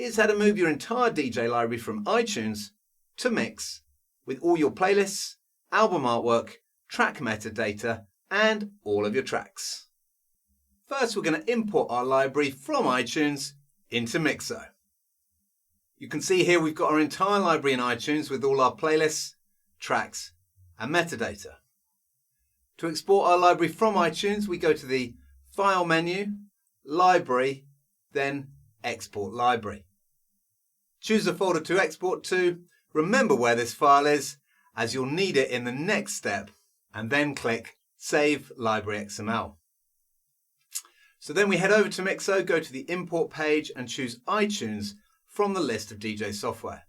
Here's how to move your entire DJ library from iTunes to Mixxx with all your playlists, album artwork, track metadata, and all of your tracks. First, we're going to import our library from iTunes into MIXO. You can see here we've got our entire library in iTunes with all our playlists, tracks, and metadata. To export our library from iTunes, we go to the File menu, Library, then Export Library. Choose a folder to export to, remember where this file is, as you'll need it in the next step, and then click Save Library XML. So then we head over to MIXO, go to the Import page and choose iTunes from the list of DJ software.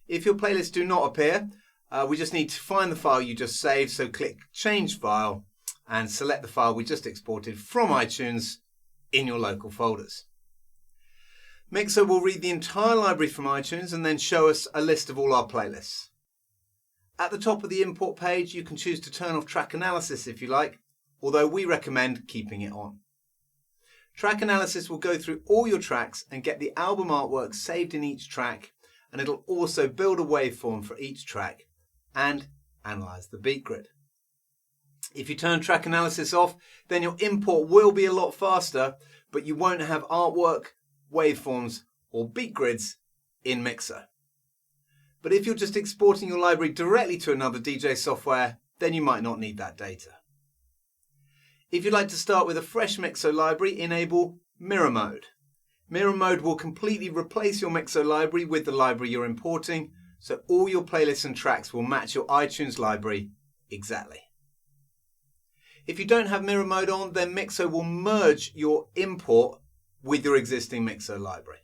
If your playlists do not appear, we just need to find the file you just saved, so click Change File and select the file we just exported from iTunes in your local folders. MIXO will read the entire library from iTunes and then show us a list of all our playlists. At the top of the import page, you can choose to turn off track analysis if you like, although we recommend keeping it on. Track analysis will go through all your tracks and get the album artwork saved in each track, and it'll also build a waveform for each track and analyze the beat grid. If you turn track analysis off, then your import will be a lot faster, but you won't have artwork, waveforms, or beat grids in MIXO. But if you're just exporting your library directly to another DJ software, then you might not need that data. If you'd like to start with a fresh MIXO library, enable Mirror Mode. Mirror Mode will completely replace your MIXO library with the library you're importing, so all your playlists and tracks will match your iTunes library exactly. If you don't have Mirror Mode on, then MIXO will merge your import with your existing MIXO library.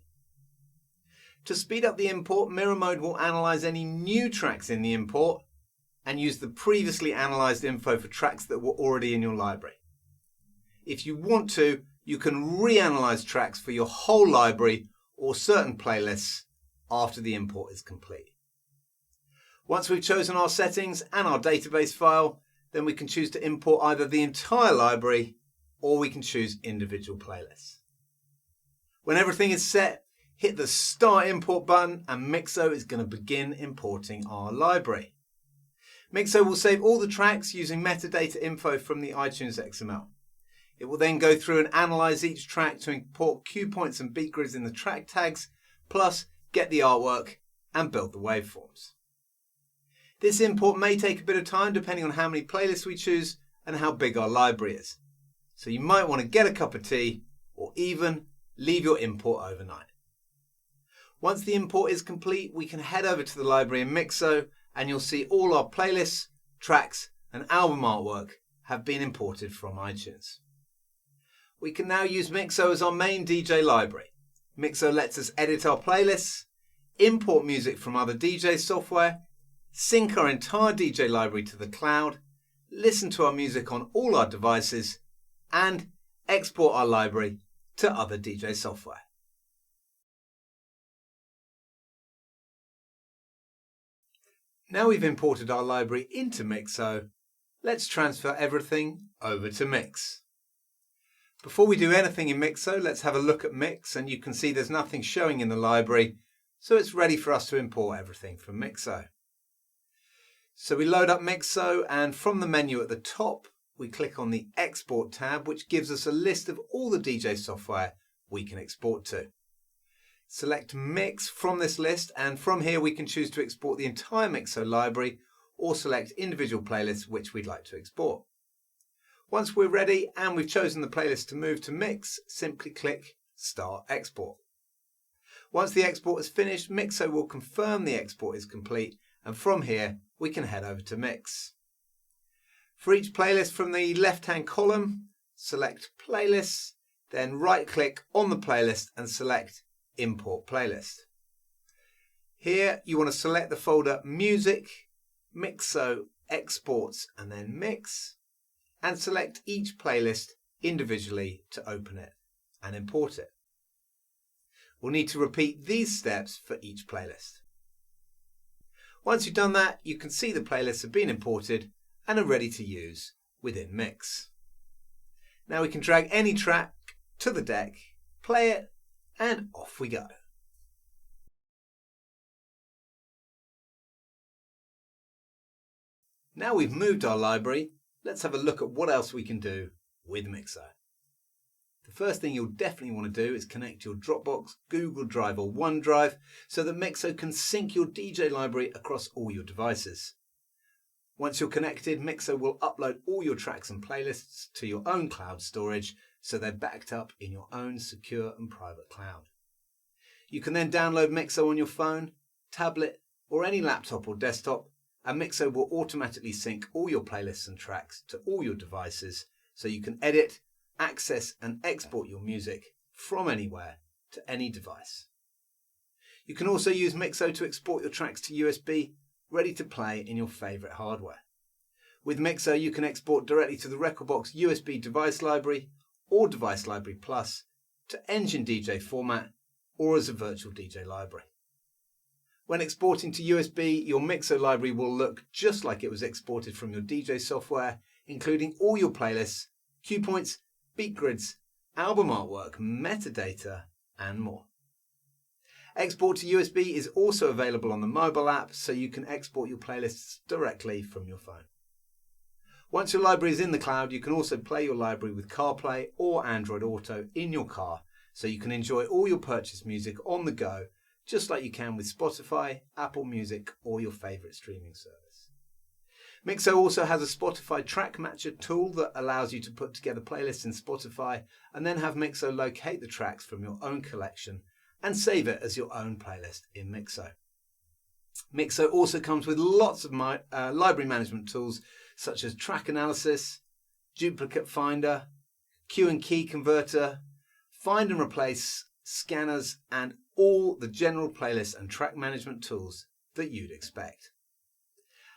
To speed up the import, Mirror Mode will analyze any new tracks in the import and use the previously analyzed info for tracks that were already in your library. If you want to, you can reanalyze tracks for your whole library or certain playlists after the import is complete. Once we've chosen our settings and our database file, then we can choose to import either the entire library or we can choose individual playlists. When everything is set, hit the Start Import button and MIXO is going to begin importing our library. MIXO will save all the tracks using metadata info from the iTunes XML. It will then go through and analyze each track to import cue points and beat grids in the track tags, plus get the artwork and build the waveforms. This import may take a bit of time depending on how many playlists we choose and how big our library is. So you might want to get a cup of tea or even leave your import overnight. Once the import is complete, we can head over to the library in MIXO and you'll see all our playlists, tracks and album artwork have been imported from iTunes. We can now use MIXO as our main DJ library. MIXO lets us edit our playlists, import music from other DJ software, sync our entire DJ library to the cloud, listen to our music on all our devices, and export our library to other DJ software. Now we've imported our library into MIXO, let's transfer everything over to Mixxx. Before we do anything in MIXO, let's have a look at Mixxx, and you can see there's nothing showing in the library, so it's ready for us to import everything from MIXO. So we load up MIXO, and from the menu at the top, we click on the Export tab, which gives us a list of all the DJ software we can export to. Select Mixxx from this list, and from here we can choose to export the entire MIXO library or select individual playlists which we'd like to export. Once we're ready and we've chosen the playlist to move to Mixxx, simply click Start Export. Once the export is finished, MIXO will confirm the export is complete, and from here we can head over to Mixxx. For each playlist from the left-hand column, select Playlists, then right-click on the playlist and select Import Playlist. Here you want to select the folder Music, MIXO, Exports and then Mixxx, and select each playlist individually to open it and import it. We'll need to repeat these steps for each playlist. Once you've done that, you can see the playlists have been imported and are ready to use within Mixxx. Now we can drag any track to the deck, play it, and off we go. Now we've moved our library, let's have a look at what else we can do with MIXO. The first thing you'll definitely want to do is connect your Dropbox, Google Drive or OneDrive so that MIXO can sync your DJ library across all your devices. Once you're connected, MIXO will upload all your tracks and playlists to your own cloud storage so they're backed up in your own secure and private cloud. You can then download MIXO on your phone, tablet or any laptop or desktop, and MIXO will automatically sync all your playlists and tracks to all your devices so you can edit, access and export your music from anywhere to any device. You can also use MIXO to export your tracks to USB, ready to play in your favourite hardware. With MIXO you can export directly to the Rekordbox USB device library or Device Library Plus, to Engine DJ format or as a virtual DJ library. When exporting to USB, your MIXO library will look just like it was exported from your DJ software, including all your playlists, cue points, beat grids, album artwork, metadata, and more. Export to USB is also available on the mobile app, so you can export your playlists directly from your phone. Once your library is in the cloud, you can also play your library with CarPlay or Android Auto in your car, so you can enjoy all your purchased music on the go, just like you can with Spotify, Apple Music, or your favourite streaming service. MIXO also has a Spotify track matcher tool that allows you to put together playlists in Spotify and then have MIXO locate the tracks from your own collection and save it as your own playlist in MIXO. MIXO also comes with lots of library management tools such as track analysis, duplicate finder, cue and key converter, find and replace, scanners, and all the general playlist and track management tools that you'd expect.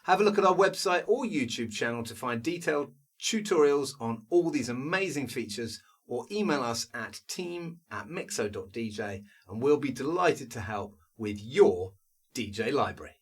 Have a look at our website or YouTube channel to find detailed tutorials on all these amazing features, or email us at team@mixo.dj and we'll be delighted to help with your DJ library.